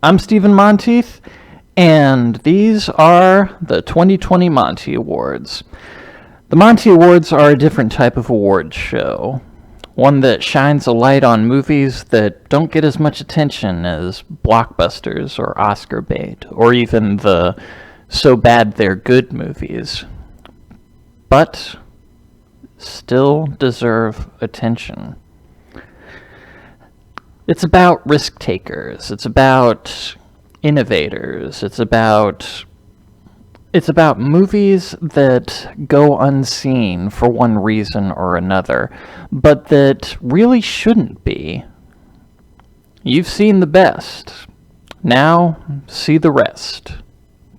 I'm Stephen Monteith, and these are the 2020 Monte Awards. The Monte Awards are a different type of awards show, one that shines a light on movies that don't get as much attention as blockbusters or Oscar bait, or even the so bad they're good movies, but still deserve attention. It's about risk takers. It's about innovators. It's about movies that go unseen for one reason or another, but that really shouldn't be. You've seen the best. Now, see the rest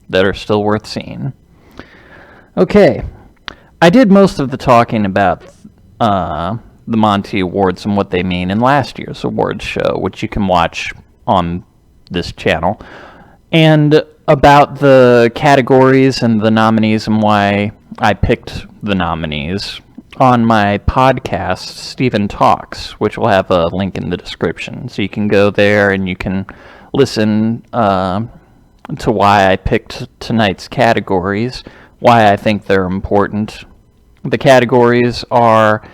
that are still worth seeing. Okay, I did most of the talking about the Monte Awards and what they mean in last year's awards show, which you can watch on this channel, and about the categories and the nominees and why I picked the nominees on my podcast, Stephen Talks, which will have a link in the description. So you can go there and you can listen to why I picked tonight's categories, why I think they're important. The categories are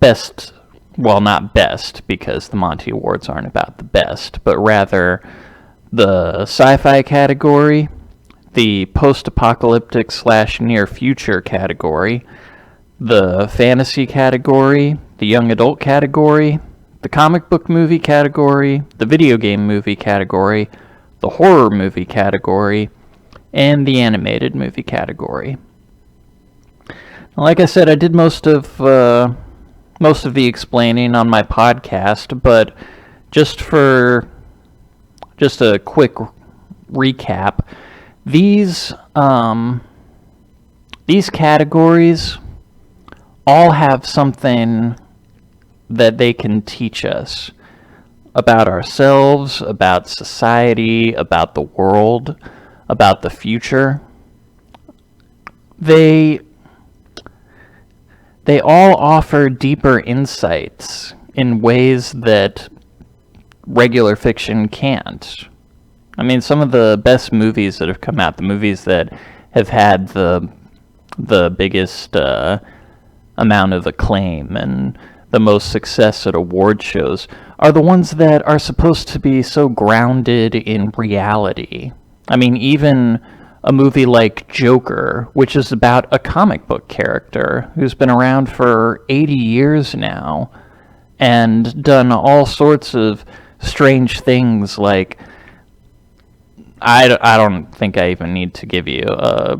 best, well, not best, because the Monte Awards aren't about the best, but rather the sci-fi category, the post-apocalyptic / near future category, the fantasy category, the young adult category, the comic book movie category, the video game movie category, the horror movie category, and the animated movie category. Like I said, I did most of the explaining on my podcast, but just a quick recap, these categories all have something that they can teach us about ourselves, about society, about the world, about the future. They all offer deeper insights in ways that regular fiction can't. I mean, some of the best movies that have come out, the movies that have had the biggest amount of acclaim and the most success at award shows, are the ones that are supposed to be so grounded in reality. I mean, even a movie like Joker, which is about a comic book character who's been around for 80 years now and done all sorts of strange things, like I don't think I even need to give you a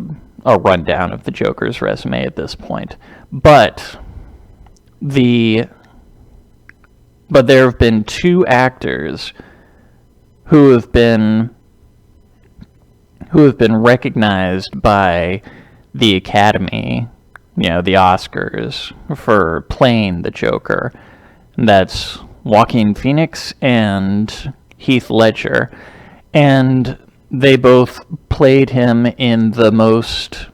rundown of the Joker's resume at this point, but there have been two actors who have been recognized by the Academy, the Oscars, for playing the Joker. And that's Joaquin Phoenix and Heath Ledger. And they both played him in the most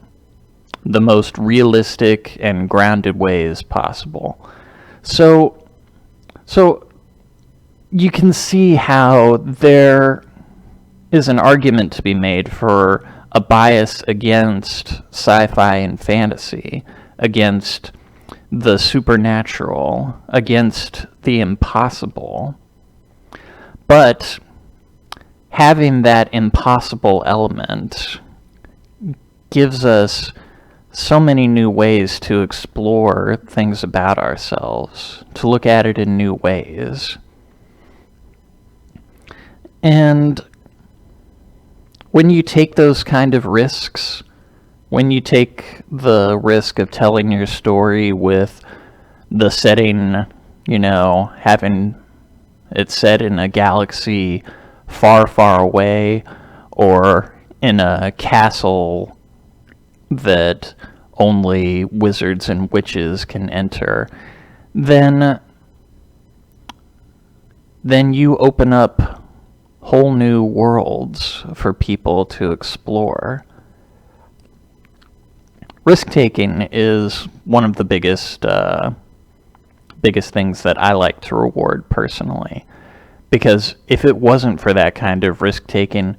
realistic and grounded ways possible. So you can see how there is an argument to be made for a bias against sci-fi and fantasy, against the supernatural, against the impossible. But having that impossible element gives us so many new ways to explore things about ourselves, to look at it in new ways. And when you take those kind of risks, when you take the risk of telling your story with the setting, having it set in a galaxy far, far away, or in a castle that only wizards and witches can enter, then you open up whole new worlds for people to explore. Risk-taking is one of the biggest things that I like to reward personally, Because if it wasn't for that kind of risk-taking,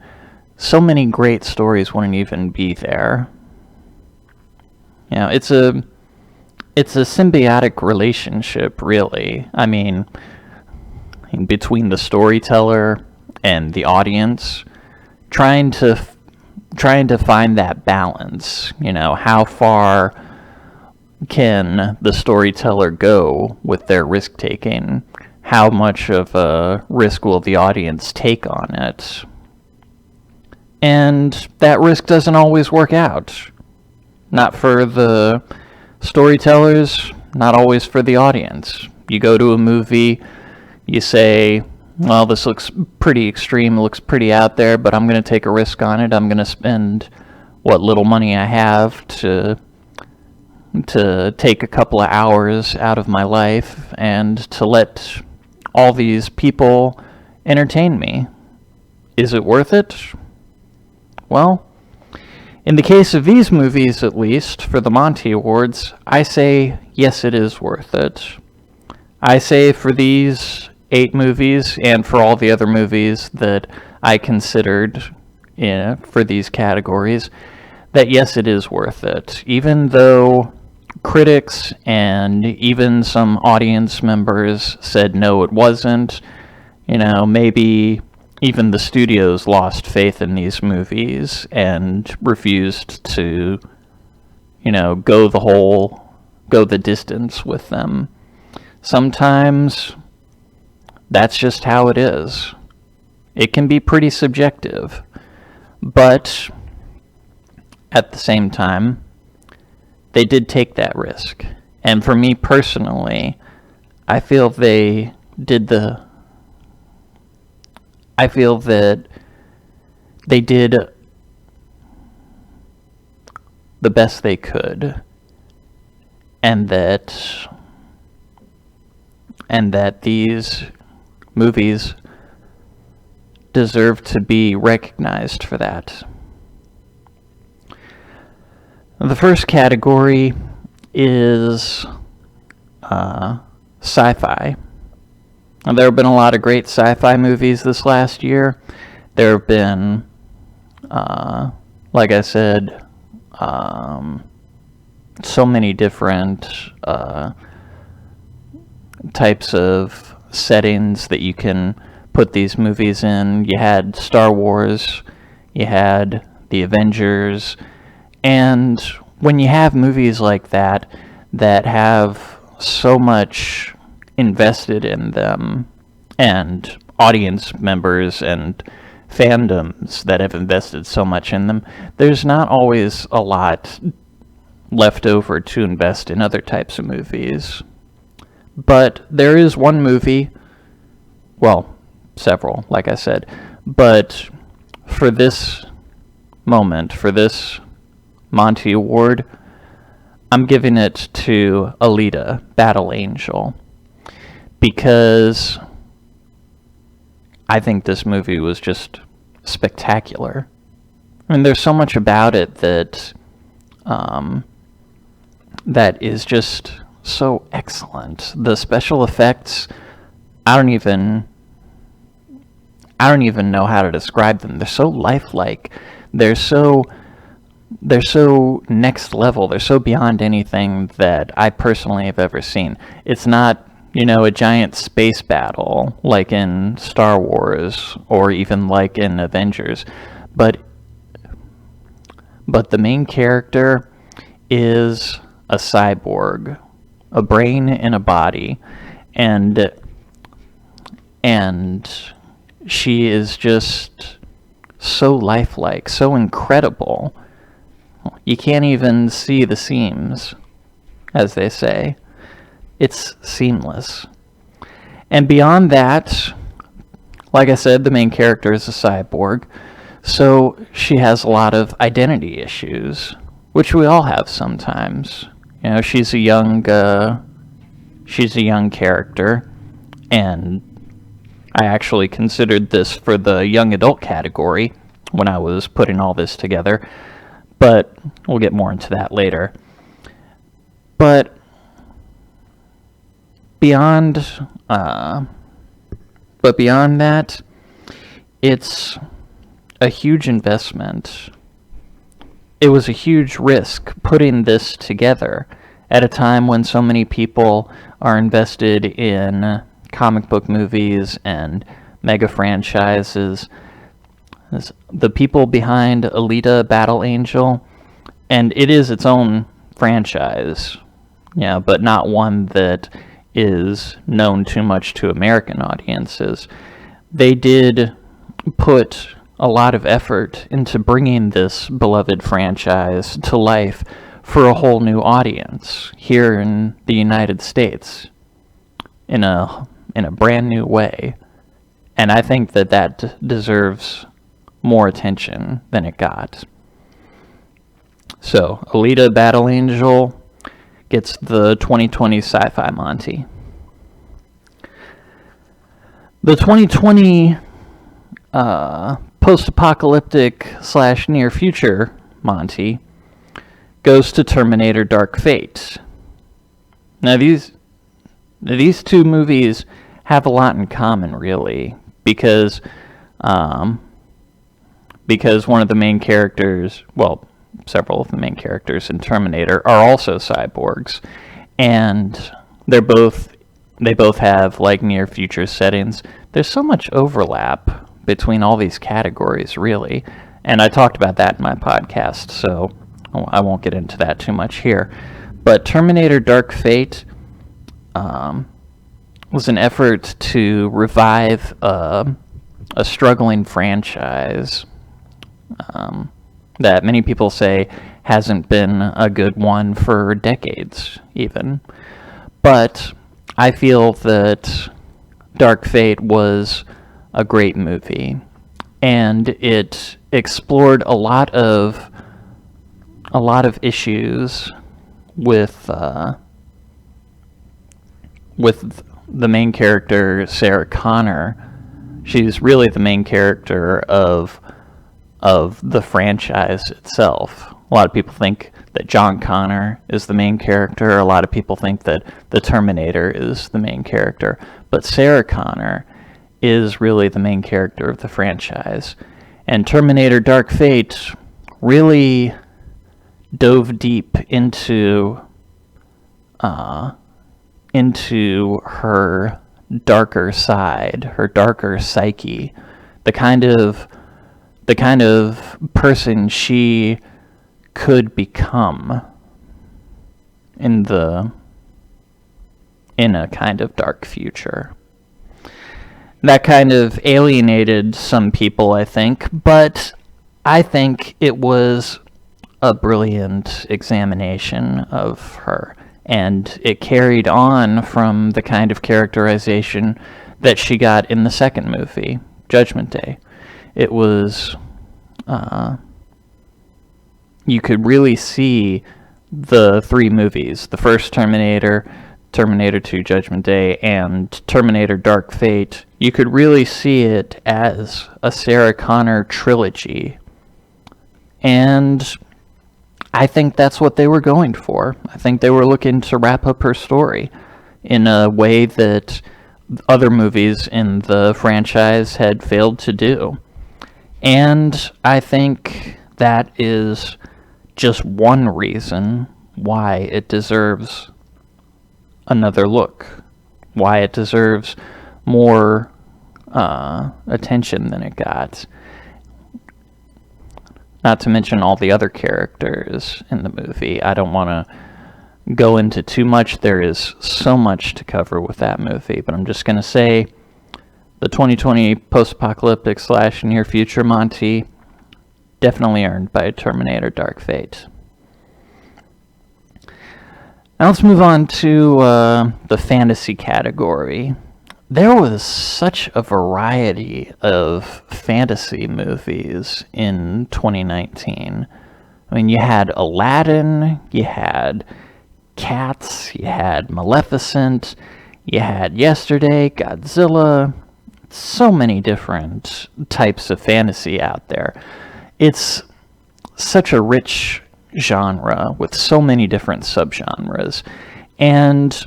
so many great stories wouldn't even be there. You know, it's a symbiotic relationship, really. I mean, between the storyteller and the audience, trying to find that balance. You know, how far can the storyteller go with their risk taking? How much of a risk will the audience take on it? And that risk doesn't always work out. Not for the storytellers, not always for the audience. You go to a movie, you say, well, this looks pretty extreme, looks pretty out there, but I'm going to take a risk on it. I'm going to spend what little money I have to take a couple of hours out of my life and to let all these people entertain me. Is it worth it? Well, in the case of these movies, at least, for the Monte Awards, I say, yes, it is worth it. I say for these 8 movies, and for all the other movies that I considered for these categories, that yes, it is worth it. Even though critics and even some audience members said no, it wasn't, you know, maybe even the studios lost faith in these movies and refused to, you know, go the distance with them. Sometimes that's just how it is. It can be pretty subjective, but at the same time, they did take that risk. And for me personally, I feel that they did the best they could, and that these movies deserve to be recognized for that. The first category is sci-fi. There have been a lot of great sci-fi movies this last year. There have been, like I said, so many different types of settings that you can put these movies in. You had Star Wars, you had the Avengers, and when you have movies like that have so much invested in them, and audience members and fandoms that have invested so much in them, there's not always a lot left over to invest in other types of movies. But there is one movie, well, several, like I said, but for this moment, for this Monte Award, I'm giving it to Alita, Battle Angel, because I think this movie was just spectacular. I mean, there's so much about it that is just so excellent. The special effects, I don't even know how to describe them. They're so lifelike. They're so next level. They're so beyond anything that I personally have ever seen. It's not, you know, a giant space battle like in Star Wars or even like in Avengers, but the main character is a cyborg, a brain in a body, and she is just so lifelike, so incredible. You can't even see the seams, as they say. It's seamless. And beyond that, like I said, the main character is a cyborg, so she has a lot of identity issues, which we all have sometimes. You know, she's a young character, and I actually considered this for the young adult category when I was putting all this together, but we'll get more into that later. But beyond But beyond that, it's a huge investment. It was a huge risk putting this together at a time when so many people are invested in comic book movies and mega franchises. The people behind Alita Battle Angel, and it is its own franchise, yeah, but not one that is known too much to American audiences. They did put a lot of effort into bringing this beloved franchise to life for a whole new audience here in the United States in a brand new way. And I think that deserves more attention than it got. So, Alita Battle Angel gets the 2020 Sci-Fi Monty. The 2020 Post-Apocalyptic / Near Future Monty goes to Terminator Dark Fate. Now, these two movies have a lot in common, really, because one of the main characters, well, several of the main characters in Terminator are also cyborgs, and they both have like near future settings. There's so much overlap between all these categories, really, and I talked about that in my podcast, so I won't get into that too much here. But Terminator Dark Fate was an effort to revive a struggling franchise that many people say hasn't been a good one for decades, even. But I feel that Dark Fate was a great movie, and it explored a lot of issues with the main character, Sarah Connor. She's really the main character of the franchise itself. A lot of people think that John Connor is the main character. A lot of people think that the Terminator is the main character. But Sarah Connor is really the main character of the franchise. And Terminator Dark Fate really dove deep into her darker side, her darker psyche, the kind of person she could become in a kind of dark future. That kind of alienated some people, I think, but I think it was a brilliant examination of her, and it carried on from the kind of characterization that she got in the second movie, Judgment Day. It was, you could really see the three movies, the first Terminator, Terminator 2 Judgment Day, and Terminator Dark Fate. You could really see it as a Sarah Connor trilogy. And I think that's what they were going for. I think they were looking to wrap up her story in a way that other movies in the franchise had failed to do. And I think that is just one reason why it deserves another look, why it deserves more attention than it got. Not to mention all the other characters in the movie. I don't want to go into too much. There is so much to cover with that movie, but I'm just going to say the 2020 Post-Apocalyptic / Near Future Monty definitely earned by Terminator Dark Fate. Now let's move on to the fantasy category. There was such a variety of fantasy movies in 2019. I mean, you had Aladdin, you had Cats, you had Maleficent, you had Yesterday, Godzilla. So many different types of fantasy out there. It's such a rich genre with so many different subgenres. And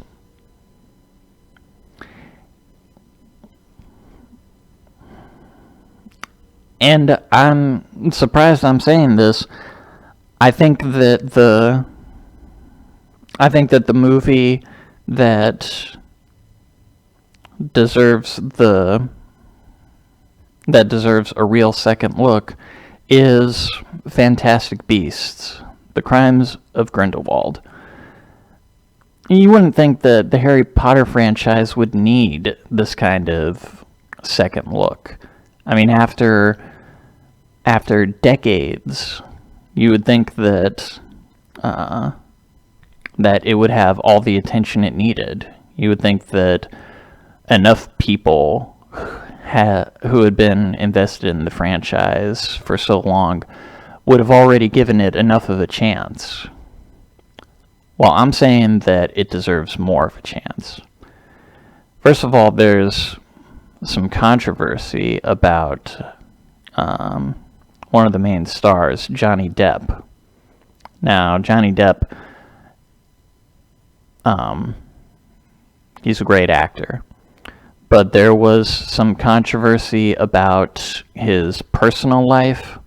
And I'm surprised I'm saying this. I think that the movie that deserves a real second look is Fantastic Beasts: The Crimes of Grindelwald. You wouldn't think that the Harry Potter franchise would need this kind of second look. I mean, after decades, you would think that that it would have all the attention it needed. You would think that enough people who had been invested in the franchise for so long would have already given it enough of a chance. Well, I'm saying that it deserves more of a chance. First of all, there's some controversy about one of the main stars, Johnny Depp. Now, Johnny Depp, he's a great actor, but there was some controversy about his personal life.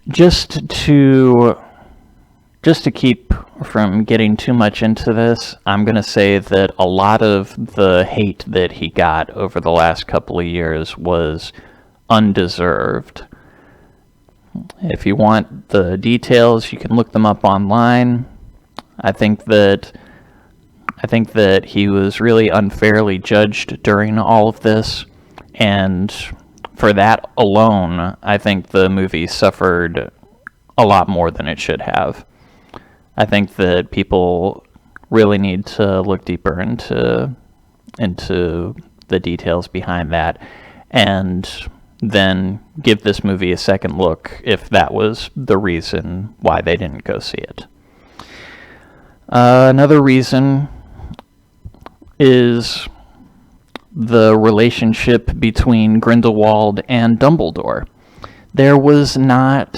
Just to keep from getting too much into this, I'm going to say that a lot of the hate that he got over the last couple of years was undeserved. If you want the details, you can look them up online. I think that he was really unfairly judged during all of this, and for that alone, I think the movie suffered a lot more than it should have. I think that people really need to look deeper into the details behind that, and then give this movie a second look if that was the reason why they didn't go see it. Another reason is the relationship between Grindelwald and Dumbledore. There was not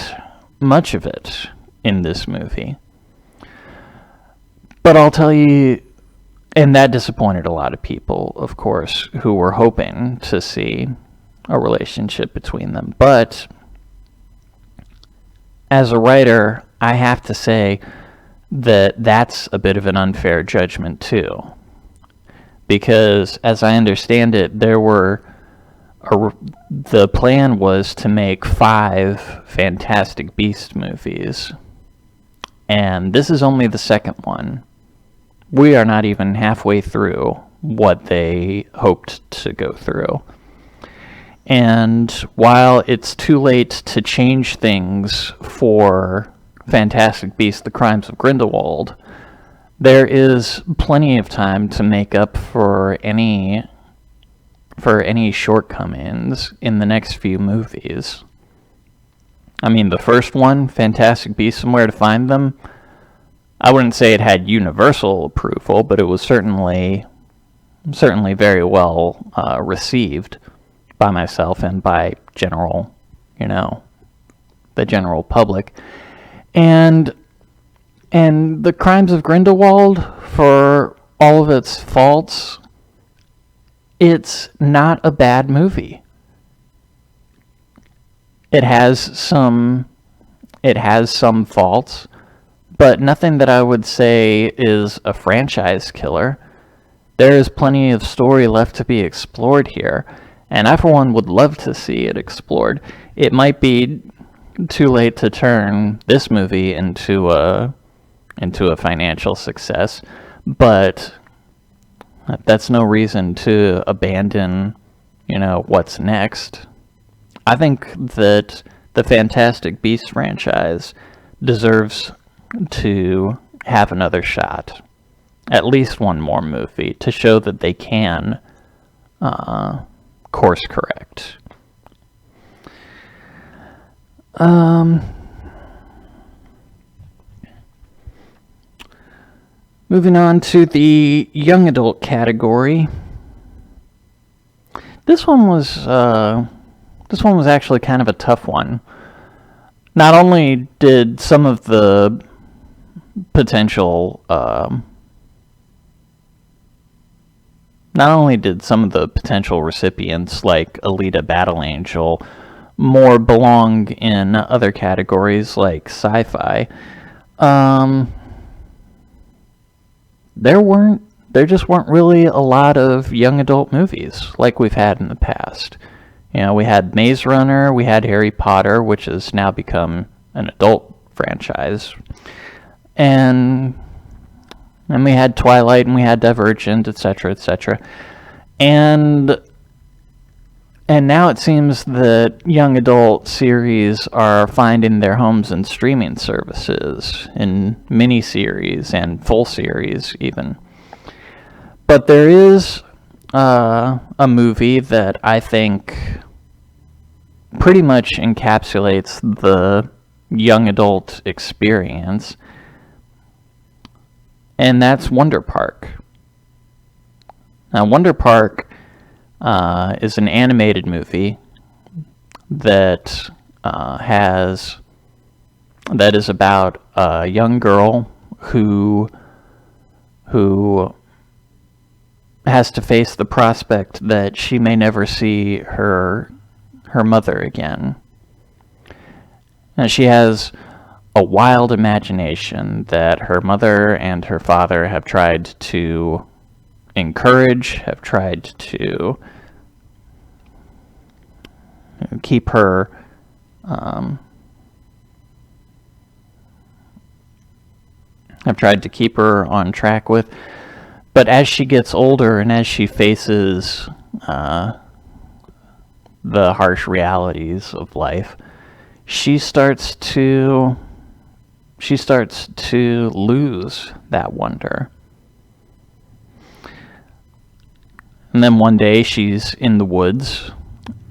much of it in this movie. But I'll tell you, and that disappointed a lot of people, of course, who were hoping to see a relationship between them. But as a writer, I have to say that that's a bit of an unfair judgment too. Because as I understand it, the plan was to make 5 Fantastic Beasts movies. And this is only the second one. We are not even halfway through what they hoped to go through. And while it's too late to change things for Fantastic Beasts: The Crimes of Grindelwald, there is plenty of time to make up for any shortcomings in the next few movies. I mean, the first one, Fantastic Beasts and Where to Find Them, I wouldn't say it had universal approval, but it was certainly very well received by myself and by the general public. And The Crimes of Grindelwald, for all of its faults, it's not a bad movie. It has some faults, but nothing that I would say is a franchise killer. There is plenty of story left to be explored here, and I, for one, would love to see it explored. It might be too late to turn this movie into a financial success, but that's no reason to abandon, what's next. I think that the Fantastic Beasts franchise deserves to have another shot, at least one more movie, to show that they can course correct. Moving on to the young adult category. This one was actually kind of a tough one. Not only did some of the potential recipients, like Alita Battle Angel, more belong in other categories like sci-fi, there just weren't really a lot of young adult movies like we've had in the past. You know, we had Maze Runner, we had Harry Potter, which has now become an adult franchise, and we had Twilight, and we had Divergent, etc., etc. And now it seems that young adult series are finding their homes in streaming services, in miniseries and full series even. But there is a movie that I think pretty much encapsulates the young adult experience, and that's Wonder Park. Now, Wonder Park is an animated movie that is about a young girl who has to face the prospect that she may never see her mother again. And she has a wild imagination that her mother and her father have tried to encourage, have tried to keep her on track with. But as she gets older and as she faces the harsh realities of life, she starts to lose that wonder. And then one day she's in the woods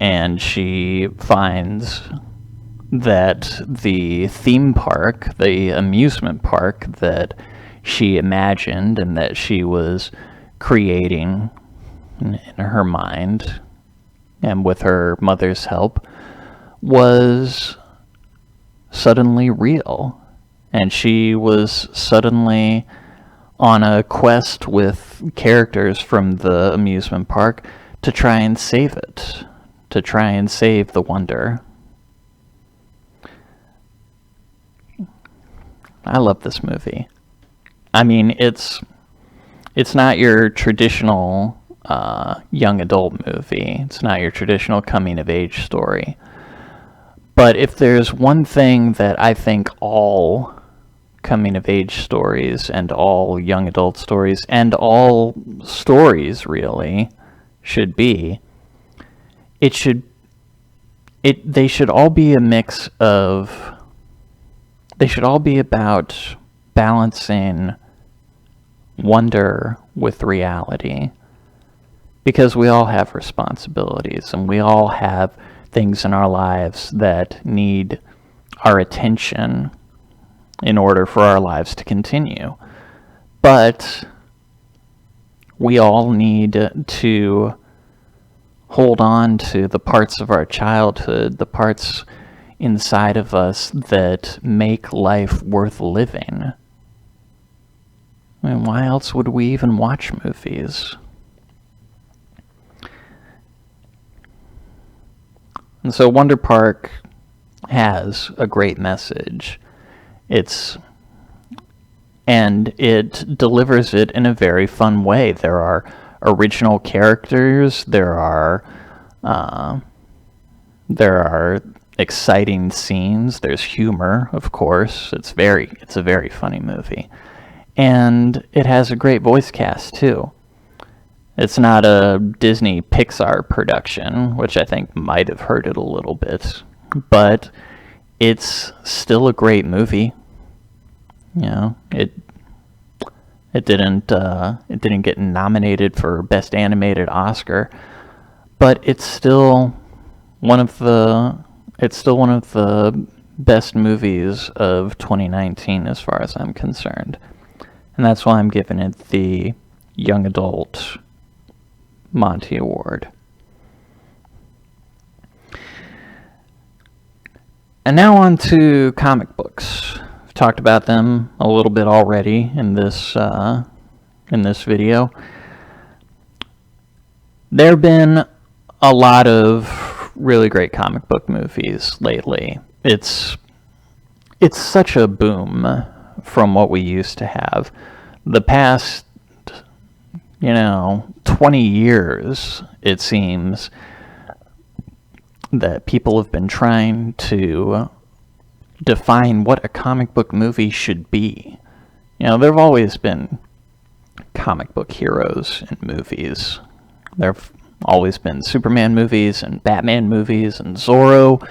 and she finds that the theme park, the amusement park that she imagined and that she was creating in her mind and with her mother's help, was suddenly real. And she was suddenly on a quest with characters from the amusement park to try and save it, to try and save the wonder. I love this movie. I mean, it's not your traditional young adult movie. It's not your traditional coming-of-age story. But if there's one thing that I think all coming-of-age stories and all young adult stories and all stories really should be, they should all be a mix of, they should all be about balancing wonder with reality. Because we all have responsibilities and we all have things in our lives that need our attention in order for our lives to continue. But we all need to hold on to the parts of our childhood, the parts inside of us that make life worth living. I mean, why else would we even watch movies? And so Wonder Park has a great message. And it delivers it in a very fun way. There are original characters, there are exciting scenes, there's humor, of course. It's a very funny movie. And it has a great voice cast too. It's not a Disney Pixar production, which I think might have hurt it a little bit, but it's still a great movie. You know, it didn't get nominated for Best Animated Oscar, but it's still one of the best movies of 2019 as far as I'm concerned. And that's why I'm giving it the Young Adult Monte Award. And now on to comic books. I've talked about them a little bit already in this video. There have been a lot of really great comic book movies lately. It's such a boom from what we used to have. The past, 20 years, it seems, that people have been trying to define what a comic book movie should be. There have always been comic book heroes in movies. There have always been Superman movies and Batman movies and Zorro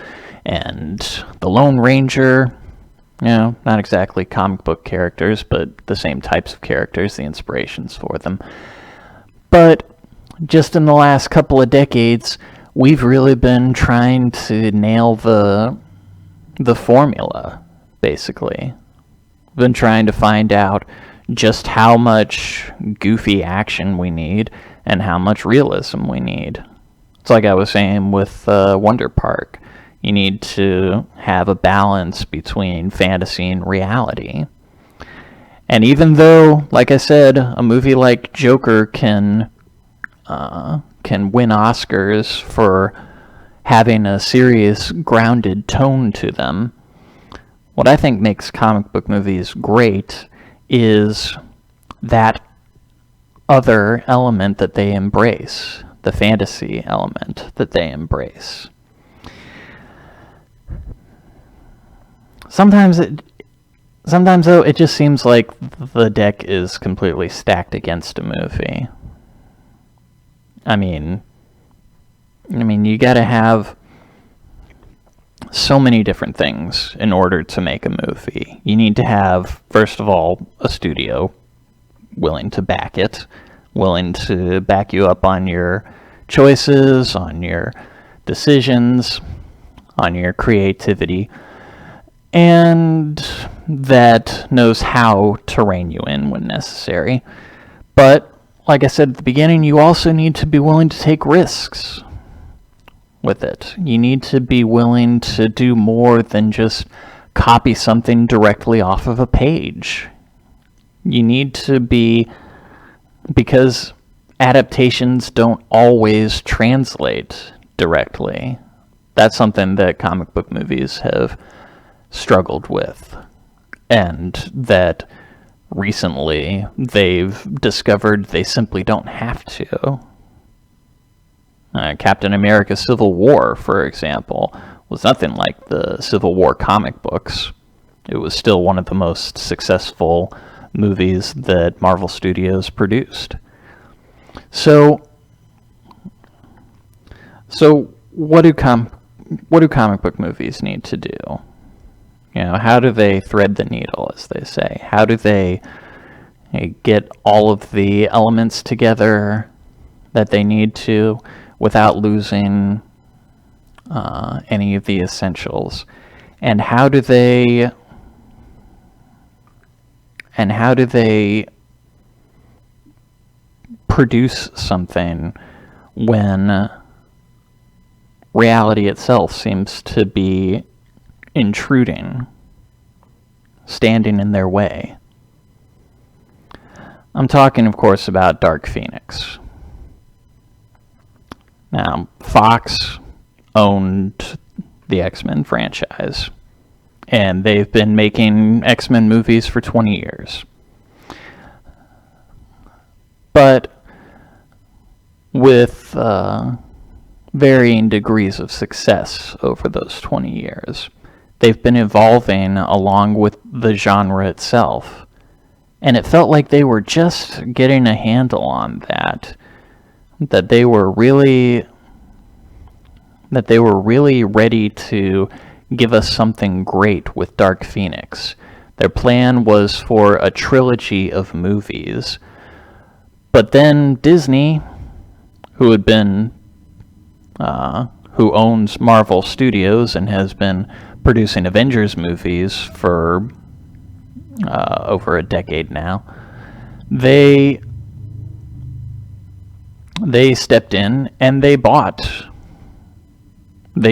and the Lone Ranger. Not exactly comic book characters, but the same types of characters, the inspirations for them. But just in the last couple of decades, we've really been trying to nail the formula, basically. We've been trying to find out just how much goofy action we need and how much realism we need. It's like I was saying with Wonder Park. You need to have a balance between fantasy and reality. And even though, like I said, a movie like Joker can win Oscars for having a serious, grounded tone to them, what I think makes comic book movies great is that other element that they embrace, the fantasy element that they embrace. Sometimes though, it just seems like the deck is completely stacked against a movie. I mean, you gotta have so many different things in order to make a movie. You need to have, first of all, a studio willing to back it, willing to back you up on your choices, on your decisions, on your creativity, and that knows how to rein you in when necessary. But, like I said at the beginning, you also need to be willing to take risks with it. You need to be willing to do more than just copy something directly off of a page. You need to be, because adaptations don't always translate directly. That's something that comic book movies have struggled with, and that recently they've discovered they simply don't have to. Captain America Civil War, for example, was nothing like the Civil War comic books. It was still one of the most successful movies that Marvel Studios produced. So what do comic book movies need to do? How do they thread the needle, as they say? How do they get all of the elements together that they need to without losing any of the essentials? And how do they produce something when reality itself seems to be intruding, standing in their way? I'm talking, of course, about Dark Phoenix. Now, Fox owned the X-Men franchise, and they've been making X-Men movies for 20 years. But with varying degrees of success over those 20 years. They've been evolving along with the genre itself. And it felt like they were just getting a handle on that. That they were really ready to give us something great with Dark Phoenix. Their plan was for a trilogy of movies. But then Disney, who owns Marvel Studios and has been producing Avengers movies for over a decade now, they stepped in and they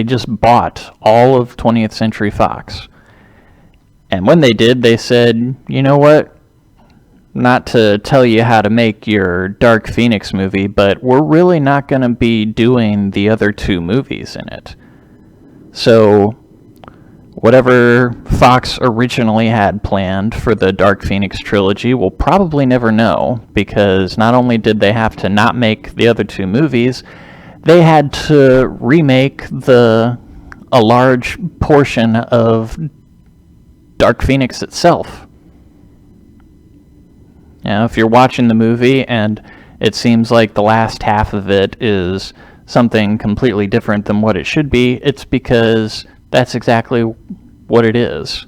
just bought all of 20th Century Fox. And when they did, they said, you know what? not to tell you how to make your Dark Phoenix movie, but we're really not going to be doing the other two movies in it. So, whatever Fox originally had planned for the Dark Phoenix trilogy, we'll probably never know, because not only did they have to not make the other two movies, they had to remake a large portion of Dark Phoenix itself. Now, if you're watching the movie and it seems like the last half of it is something completely different than what it should be, it's because that's exactly what it is.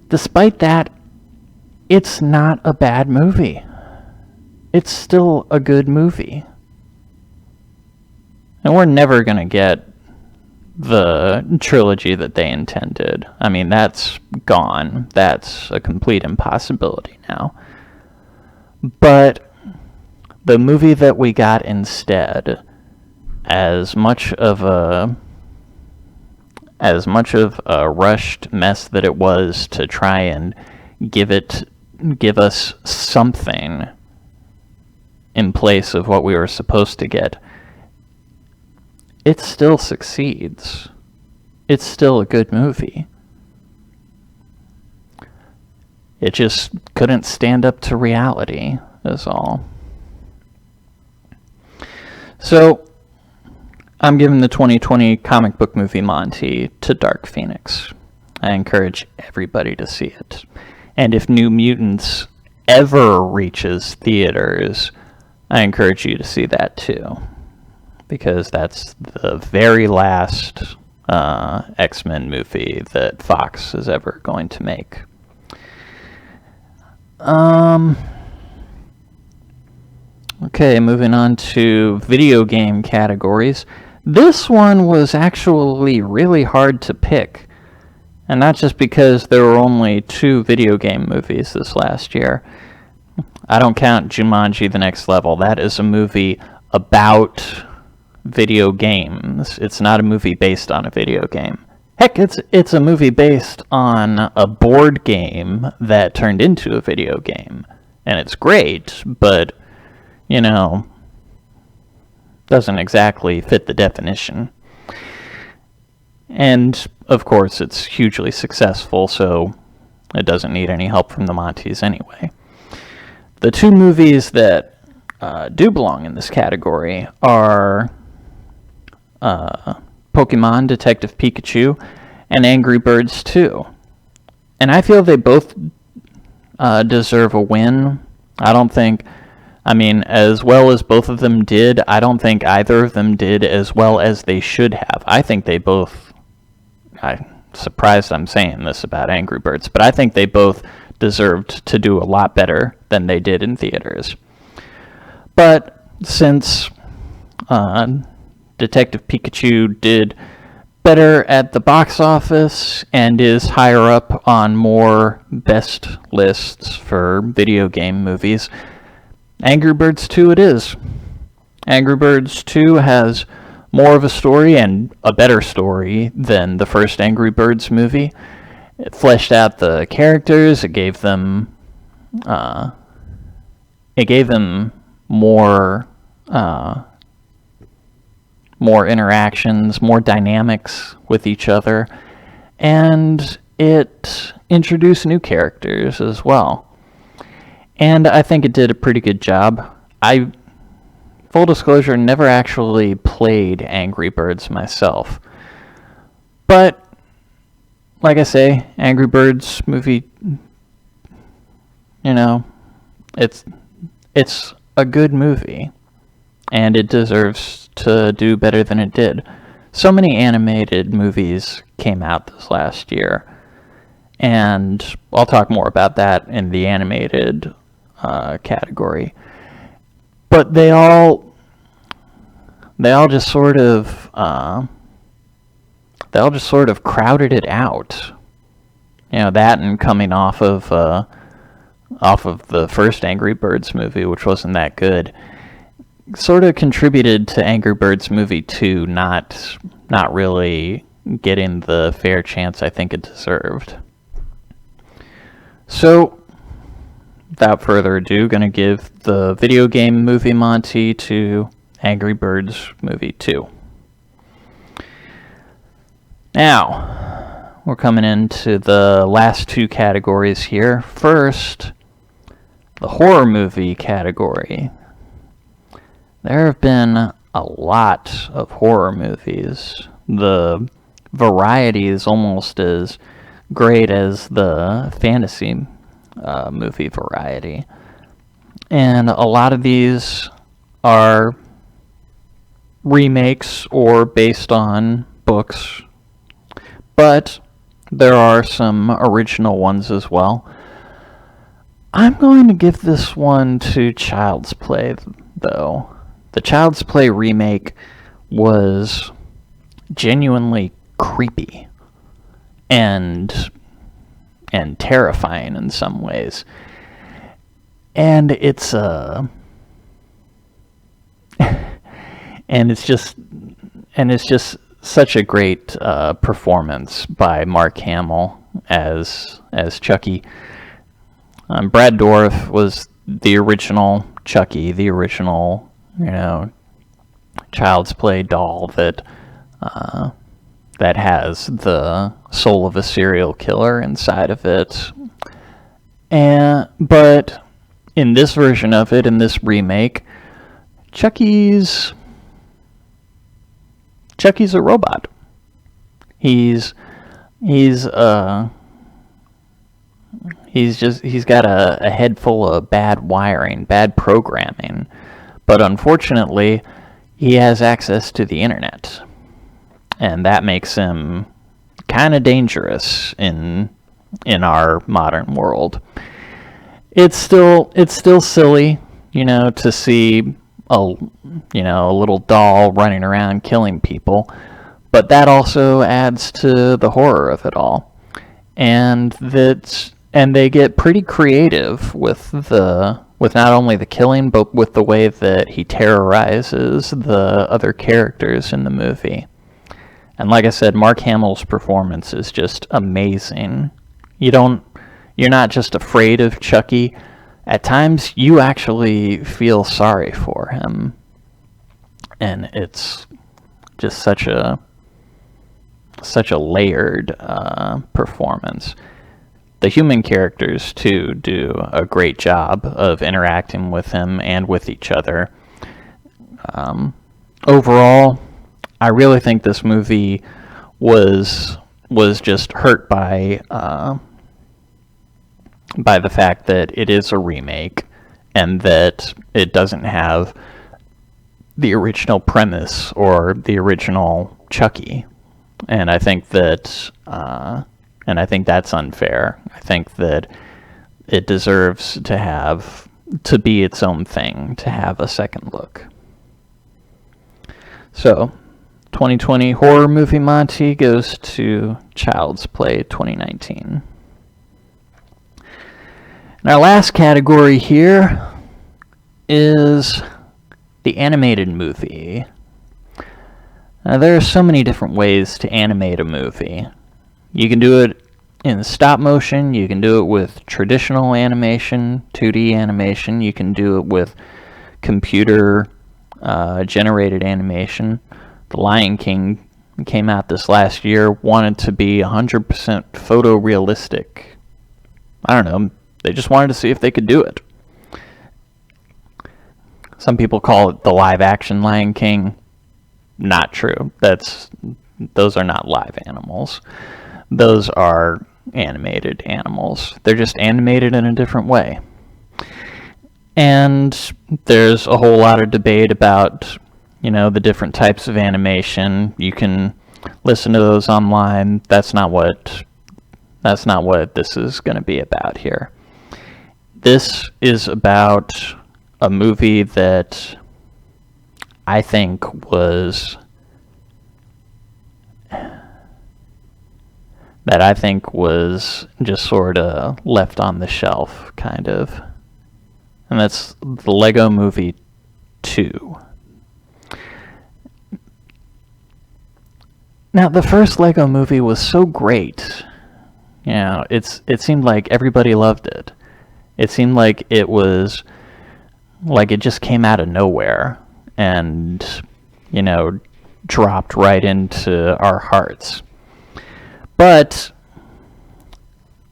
Despite that, it's not a bad movie. It's still a good movie. And we're never going to get the trilogy that they intended. I mean, that's gone. That's a complete impossibility now. But the movie that we got instead, as much of a rushed mess that it was to try and give us something in place of what we were supposed to get, it still succeeds. It's still a good movie. It just couldn't stand up to reality, is all. So, I'm giving the 2020 comic book movie Monty to Dark Phoenix. I encourage everybody to see it. And if New Mutants ever reaches theaters, I encourage you to see that too. Because that's the very last X-Men movie that Fox is ever going to make. Okay, moving on to video game categories. This one was actually really hard to pick. And not just because there were only 2 video game movies this last year. I don't count Jumanji: The Next Level. That is a movie about video games. It's not a movie based on a video game. Heck, it's a movie based on a board game that turned into a video game. And it's great, but, you know, doesn't exactly fit the definition. And, of course, it's hugely successful, so it doesn't need any help from the Monties anyway. The 2 movies that do belong in this category are Pokemon Detective Pikachu and Angry Birds 2. And I feel they both deserve a win. As well as both of them did, I don't think either of them did as well as they should have. I think they both... I'm surprised I'm saying this about Angry Birds, but I think they both deserved to do a lot better than they did in theaters. But since Detective Pikachu did better at the box office and is higher up on more best lists for video game movies, Angry Birds 2 it is. Angry Birds 2 has more of a story and a better story than the first Angry Birds movie. It fleshed out the characters, it gave them more interactions, more dynamics with each other, and it introduced new characters as well. And I think it did a pretty good job. Full disclosure, never actually played Angry Birds myself. But, like I say, Angry Birds movie, you know, it's a good movie. And it deserves to do better than it did. So many animated movies came out this last year. And I'll talk more about that in the animated category. But they all just sort of crowded it out. You know, that and coming off of the first Angry Birds movie, which wasn't that good, sort of contributed to Angry Birds movie 2 not really getting the fair chance I think it deserved. So, without further ado, going to give the video game movie Monty to Angry Birds movie 2. Now, we're coming into the last two categories here. First, the horror movie category. There have been a lot of horror movies. The variety is almost as great as the fantasy movie variety. And a lot of these are remakes or based on books, but there are some original ones as well. I'm going to give this one to Child's Play, though. The Child's Play remake was genuinely creepy and terrifying in some ways. And it's and it's just such a great performance by Mark Hamill as Chucky. Brad Dourif was the original Chucky, the original, Child's Play doll that has the soul of a serial killer inside of it. But in this version of it, in this remake, Chucky's a robot. He's got a head full of bad wiring, bad programming, but unfortunately, he has access to the internet, and that makes him kind of dangerous in our modern world. It's still silly, to see a little doll running around killing people, but that also adds to the horror of it all. And they get pretty creative with not only the killing, but with the way that he terrorizes the other characters in the movie. And like I said, Mark Hamill's performance is just amazing. You're not just afraid of Chucky. At times, you actually feel sorry for him. And it's just such a layered performance. The human characters, too, do a great job of interacting with him and with each other. Overall, I really think this movie was just hurt by the fact that it is a remake and that it doesn't have the original premise or the original Chucky. And I think that's unfair. I think that it deserves to be its own thing, to have a second look. So, 2020 horror movie Monty goes to Child's Play 2019. And our last category here is the animated movie. Now, there are so many different ways to animate a movie. You can do it in stop motion, you can do it with traditional animation, 2D animation, you can do it with computer generated animation. The Lion King came out this last year, wanted to be 100% photorealistic. I don't know, they just wanted to see if they could do it. Some people call it the live action Lion King. Not true. Those are not live animals. Those are animated animals. They're just animated in a different way. And there's a whole lot of debate about, the different types of animation. You can listen to those online. That's not what this is going to be about here. This is about a movie that I think was just sort of left on the shelf, kind of. And that's the Lego Movie 2. Now, the first Lego Movie was so great. It seemed like everybody loved it. It seemed like it was like it just came out of nowhere and, you know, dropped right into our hearts. But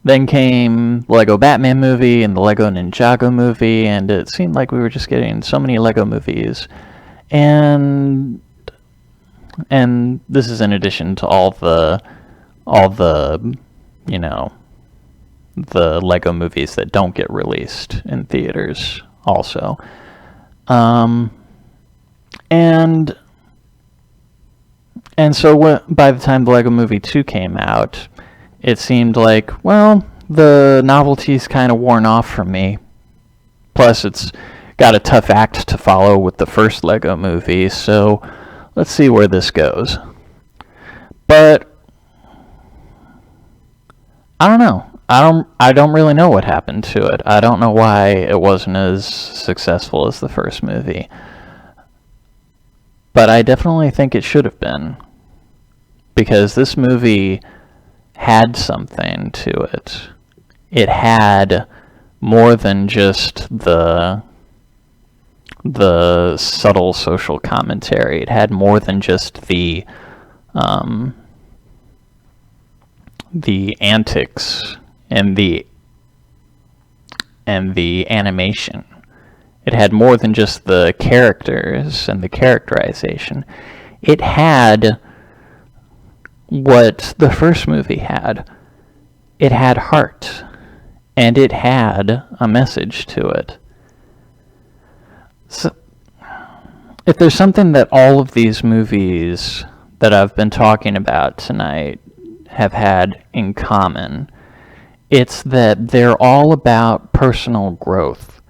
then came the Lego Batman movie and the Lego Ninjago movie, and it seemed like we were just getting so many Lego movies. And this is in addition to all the you know, the Lego movies that don't get released in theaters also. And so by the time the Lego Movie 2 came out, it seemed like, well, the novelty's kind of worn off for me. Plus, it's got a tough act to follow with the first Lego movie, so let's see where this goes. But I don't know. I don't really know what happened to it. I don't know why it wasn't as successful as the first movie. But I definitely think it should have been. Because this movie had something to it. It had more than just the subtle social commentary. It had more than just the antics and the animation. It had more than just the characters and the characterization. It had what the first movie had. It had heart, and it had a message to it. So, if there's something that all of these movies that I've been talking about tonight have had in common, it's that they're all about personal growth.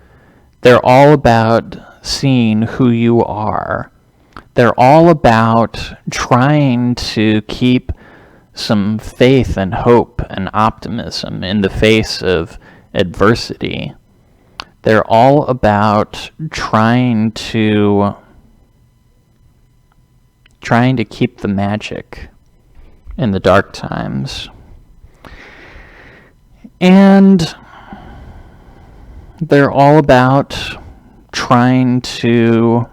They're all about seeing who you are. They're all about trying to keep some faith and hope and optimism in the face of adversity. They're all about trying to keep the magic in the dark times. And they're all about trying to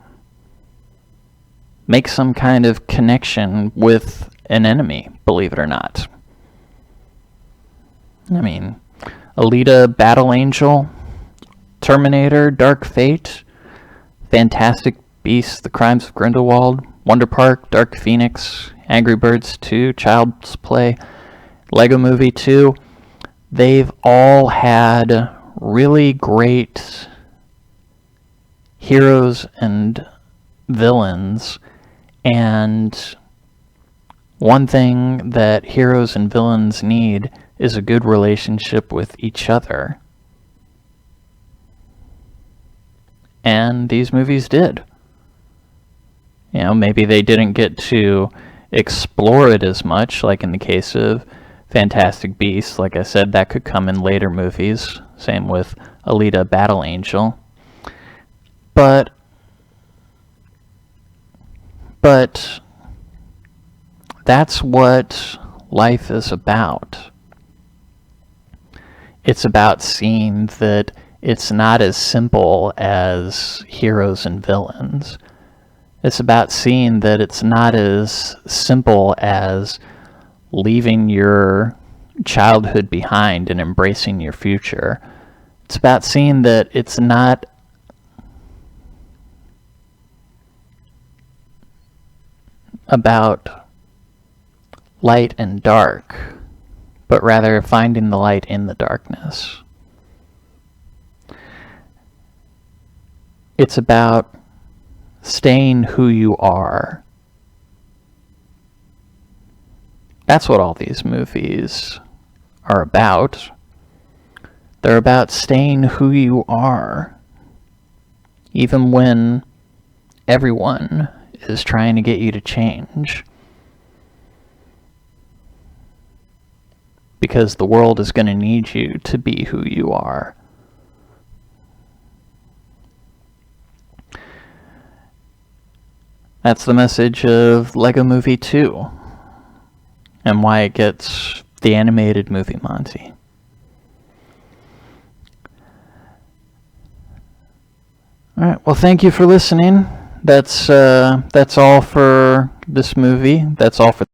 make some kind of connection with an enemy, believe it or not. I mean, Alita, Battle Angel, Terminator, Dark Fate, Fantastic Beasts, The Crimes of Grindelwald, Wonder Park, Dark Phoenix, Angry Birds 2, Child's Play, Lego Movie 2, they've all had really great heroes and villains, and one thing that heroes and villains need is a good relationship with each other. And these movies did. You know, maybe they didn't get to explore it as much, like in the case of Fantastic Beasts. Like I said, that could come in later movies. Same with Alita, Battle Angel. But that's what life is about. It's about seeing that it's not as simple as heroes and villains. It's about seeing that it's not as simple as leaving your childhood behind and embracing your future. It's about seeing that it's not about light and dark, but rather finding the light in the darkness. It's about staying who you are. That's what all these movies are about. They're about staying who you are, even when everyone is trying to get you to change. Because the world is going to need you to be who you are. That's the message of Lego Movie 2, and why it gets the animated movie Monty. All right. Well, thank you for listening. That's all for this movie. That's all for